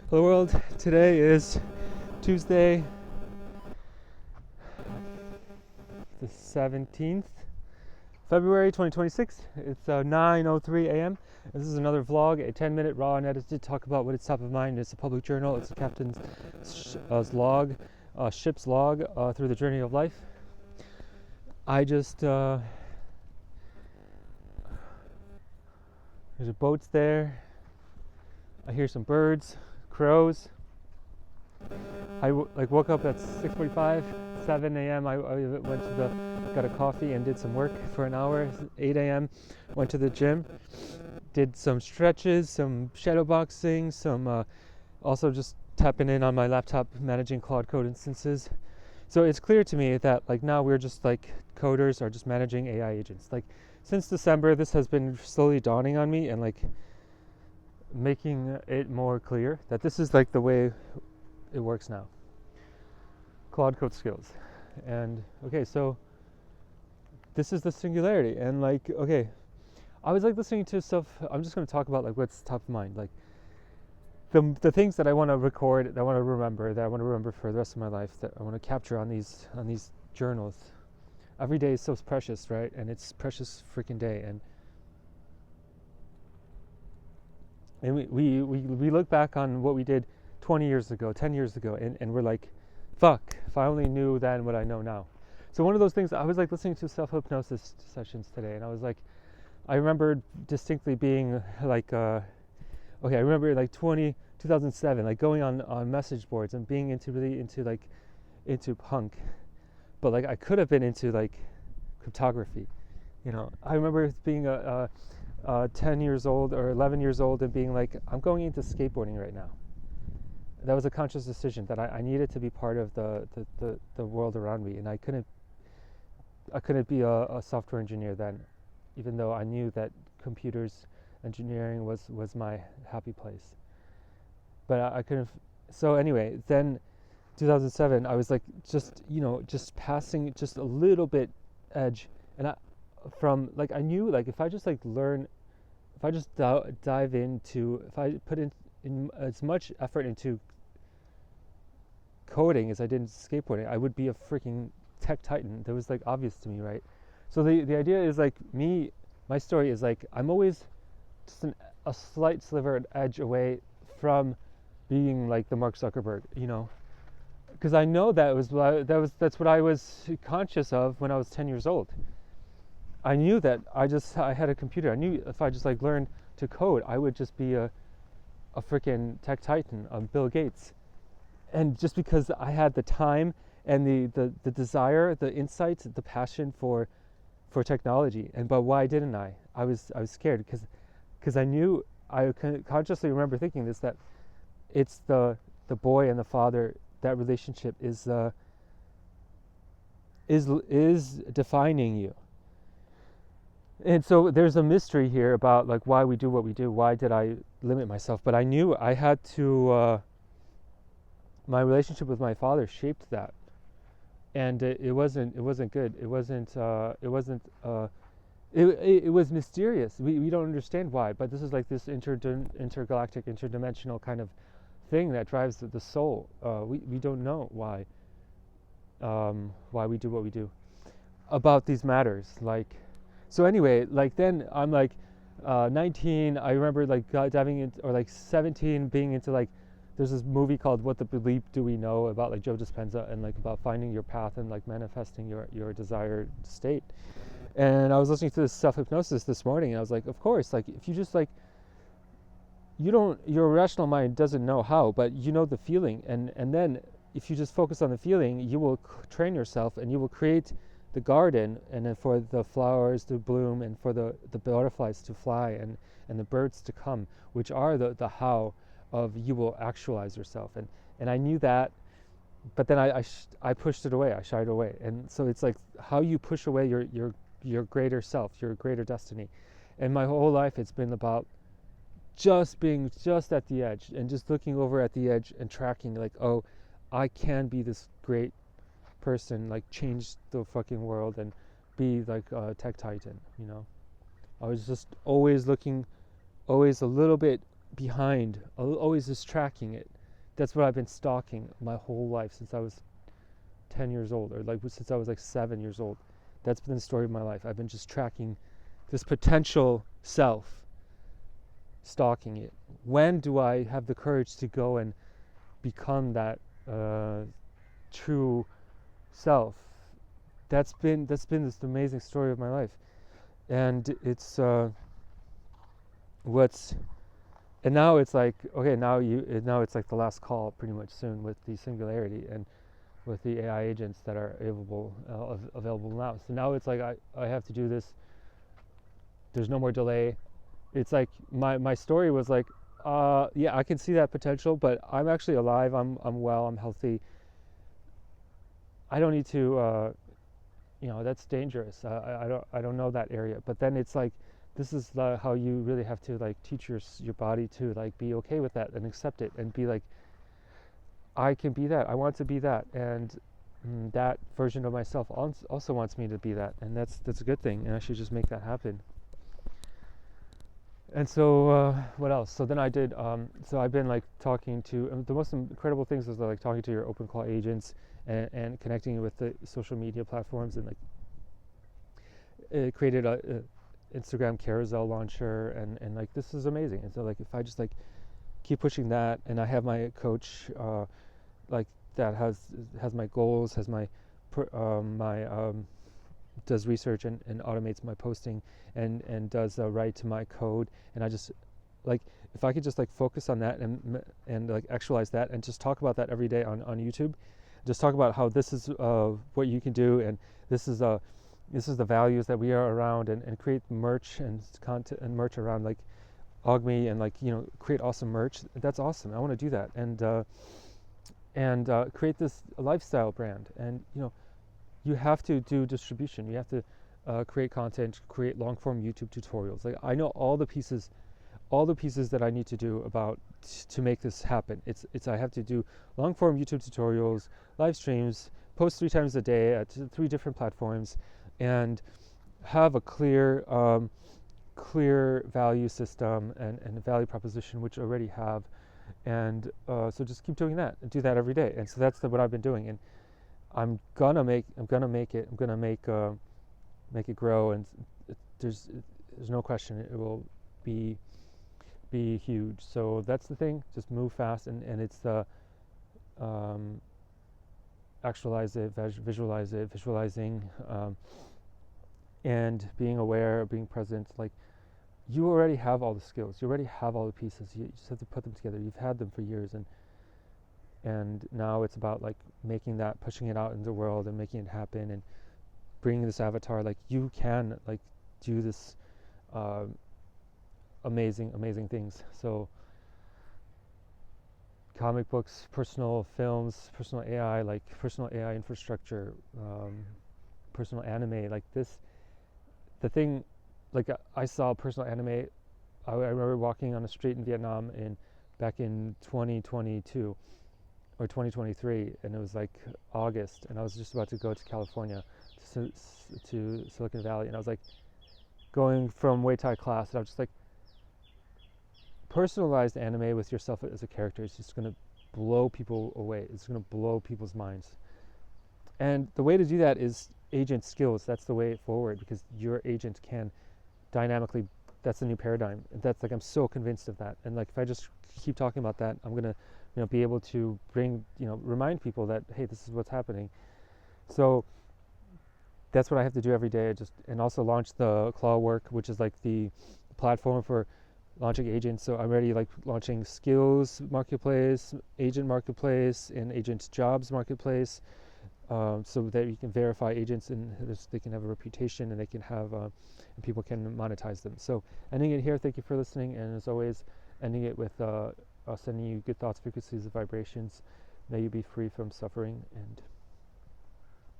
Hello world, today is Tuesday the 17th February 2026. It's 9:03 a.m. This is another vlog, a 10-minute raw and edited talk about what is top of mind. It's a public journal, it's a captain's log, ship's log through the journey of life. I just, there's a boats there, I hear some birds, crows. I woke up at 6:45, 7 a.m. I went to got a coffee and did some work for an hour. 8 a.m. went to the gym, did some stretches, some shadow boxing, some also just tapping in on my laptop, managing Claude Code instances. So it's clear to me that now we're just coders are just managing AI agents. Since December, this has been slowly dawning on me and making it more clear that this is the way it works now. Claude Code skills. And okay, so this is the singularity. And okay, I was listening to stuff. I'm just going to talk about what's top of mind, the things that I want to record, that I want to remember for the rest of my life, that I want to capture on these journals. Every day is so precious, right? And it's precious freaking day. And we look back on what we did 20 years ago, 10 years ago, and we're like, fuck, if I only knew then what I know now. So one of those things, I was listening to self-hypnosis sessions today, and I remember distinctly being okay, I remember 2007, going on message boards and being into punk, but I could have been into cryptography, I remember being 10 years old or 11 years old and being I'm going into skateboarding right now. That was a conscious decision that I needed to be part of the world around me, and I couldn't be a software engineer then, even though I knew that computers engineering was my happy place. But I couldn't. So anyway, then 2007, I was just passing just a little bit edge, and I knew if I just learn, if I just dive into, if I put in as much effort into coding as I did in skateboarding, I would be a freaking tech titan. That was obvious to me, right? So the idea is my story is I'm always just a slight sliver, an edge away from being the Mark Zuckerberg, because I know that's what I was conscious of when I was 10 years old. I knew that I had a computer. I knew if I just learned to code, I would just be a freaking tech titan, Bill Gates. And just because I had the time and the desire, the insight, the passion for technology. But why didn't I? I was scared because I knew, I consciously remember thinking this, that it's the boy and the father, that relationship is defining you. And so there's a mystery here about why we do what we do. Why did I limit myself? But I knew I had to. My relationship with my father shaped that, and it wasn't good. It was mysterious. We don't understand why, but this is this intergalactic, interdimensional kind of thing that drives the soul. We don't know why we do what we do about these matters. So anyway, then I'm 19. I remember diving into, or 17, being into there's this movie called What the Bleep Do We Know, about Joe Dispenza, and about finding your path and manifesting your desired state. And I was listening to this self-hypnosis this morning, and I was of course, if you just your rational mind doesn't know how, but you know the feeling, and then if you just focus on the feeling, you will train yourself, and you will create the garden, and then for the flowers to bloom, and for the butterflies to fly, and the birds to come, which are the how of you will actualize yourself. And I knew that, but then I pushed it away, I shied away. And so it's how you push away your greater self, your greater destiny. And my whole life it's been about just being just at the edge, and just looking over at the edge and tracking oh, I can be this great person, change the fucking world and be a tech titan, I was just always looking, always a little bit behind, always just tracking it. that's what I've been stalking my whole life since I was 10 years old, or like since I was like 7 years old. That's been the story of my life. I've been just tracking this potential self, stalking it. When do I have the courage to go and become that true self? That's been this amazing story of my life, and it's what's and now it's like, okay, now it's like the last call pretty much soon with the singularity and with the AI agents that are available now. So now it's like I have to do this. There's no more delay. It's like my story was like, yeah, I can see that potential, but I'm actually alive. I'm well. I'm healthy. I don't need to. That's dangerous. I don't know that area. But then it's like, this is how you really have to like teach your body to like be okay with that and accept it and be like, I can be that. I want to be that, and that version of myself also wants me to be that, and that's a good thing. And I should just make that happen. And so what else? So then I did. So I've been like talking to the most incredible things is like talking to your open call agents and connecting with the social media platforms, and like it created a Instagram carousel launcher, and like this is amazing. And so like if I just like keep pushing that, and I have my coach like that has my goals, has my does research and automates my posting and does write to my code, and I just like, if I could just like focus on that and like actualize that and just talk about that every day on YouTube, just talk about how this is what you can do, and this is the values that we are around, and create merch and content and merch around like Augme, and like create awesome merch. That's awesome. I want to do that, and create this lifestyle brand. And you have to do distribution. You have to create content, create long form YouTube tutorials. Like I know all the pieces that I need to do to make this happen. It's I have to do long form YouTube tutorials, live streams, post 3 times a day at 3 different platforms, and have a clear value system and value proposition, which I already have. And so just keep doing that and do that every day. And so that's what I've been doing. And I'm gonna make it grow, and there's no question it will be huge. So that's the thing. Just move fast, and it's actualize it, visualizing, and being aware, being present. Like you already have all the skills. You already have all the pieces. You just have to put them together. You've had them for years, and now it's about like making that, pushing it out in the world and making it happen, and bringing this avatar. Like you can like do this amazing things. So comic books, personal films, personal AI, like personal AI infrastructure, personal anime, like this. The thing, like I saw personal anime. I remember walking on a street in Vietnam back in 2022 or 2023, and it was like August, and I was just about to go to California, to Silicon Valley, and I was like going from Muay Thai class, and I was just like, personalized anime with yourself as a character is just going to blow people away. It's going to blow people's minds. And the way to do that is agent skills. That's the way forward, because your agent can dynamically, that's the new paradigm. That's like, I'm so convinced of that. And like, if I just keep talking about that, I'm going to be able to bring, remind people that, hey, this is what's happening. So that's what I have to do every day. And also launch the Clawwork, which is like the platform for launching agents. So I'm already like launching skills marketplace, agent marketplace, and agent jobs marketplace, so that you can verify agents, and they can have a reputation, and they can have and people can monetize them. So ending it here. Thank you for listening, and as always, ending it with sending you good thoughts, frequencies, and vibrations. May you be free from suffering, and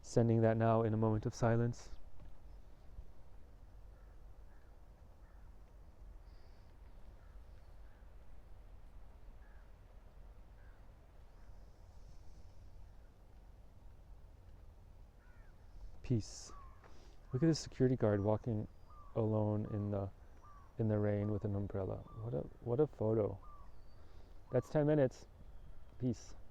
sending that now in a moment of silence. Peace. Look at this security guard walking alone in the rain with an umbrella. What a photo. That's 10 minutes. Peace.